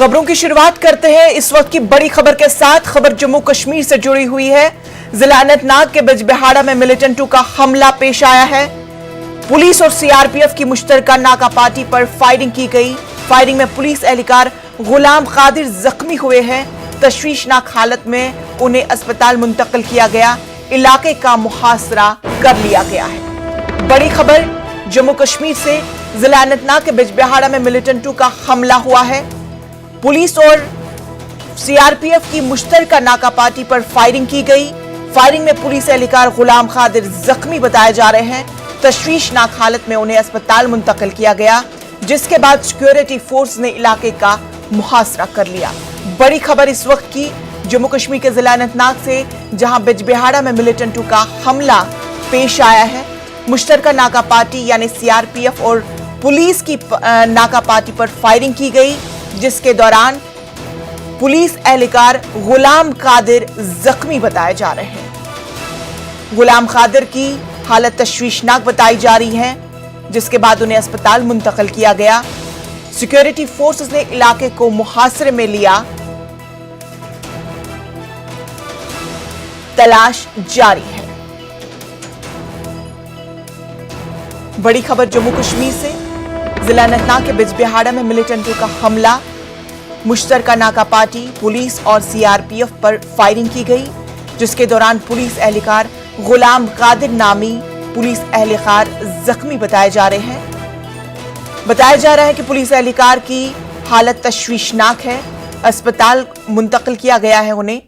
खबरों की शुरुआत करते हैं इस वक्त की बड़ी खबर के साथ। खबर जम्मू कश्मीर से जुड़ी हुई है। जिला अनंतनाग के बिजबिहाड़ा में मिलिटेंटों का हमला पेश आया है। पुलिस और सीआरपीएफ की मुश्तरका नाका पार्टी पर फायरिंग की गई। फायरिंग में पुलिस एहलकार गुलाम कादिर जख्मी हुए हैं। तशवीशनाक हालत में उन्हें अस्पताल मुंतकिल किया गया। इलाके का मुहासरा कर लिया गया है। बड़ी खबर जम्मू कश्मीर से। जिला अनंतनाग के बिजबिहाड़ा में मिलिटेंटों का हमला हुआ है। पुलिस और सीआरपीएफ की मुश्तरका नाका पार्टी पर फायरिंग की गई। फायरिंग में पुलिस एहलकार गुलाम कादिर जख्मी बताए जा रहे हैं। तशवीशनाक हालत में उन्हें अस्पताल मुंतकिल किया गया, जिसके बाद सिक्योरिटी फोर्स ने इलाके का मुहासरा कर लिया। बड़ी खबर इस वक्त की जम्मू कश्मीर के जिला अनंतनाग से, जहां बिजबिहाड़ा में मिलिटेंटों का हमला पेश आया है। मुश्तरका नाका पार्टी यानी सीआरपीएफ और पुलिस की नाका पार्टी पर फायरिंग की गई, जिसके दौरान पुलिस एहलकार गुलाम कादिर जख्मी बताए जा रहे हैं। गुलाम कादिर की हालत तशवीशनाक बताई जा रही है, जिसके बाद उन्हें अस्पताल मुंतकिल किया गया। सिक्योरिटी फोर्सेस ने इलाके को मुहासरे में लिया। तलाश जारी है। बड़ी खबर जम्मू कश्मीर से। जिला अनंतनाग के बिजबिहाड़ा में मिलिटेंटों का हमला। मुश्तरका नाका पार्टी, पुलिस और सीआरपीएफ पर फायरिंग की गई, जिसके दौरान पुलिस एहलकार गुलाम कादिर नामी पुलिस एहलकार जख्मी बताए जा रहे हैं। बताया जा रहा है कि पुलिस एहलकार की हालत तशवीशनाक है। अस्पताल मुंतकिल किया गया है उन्हें।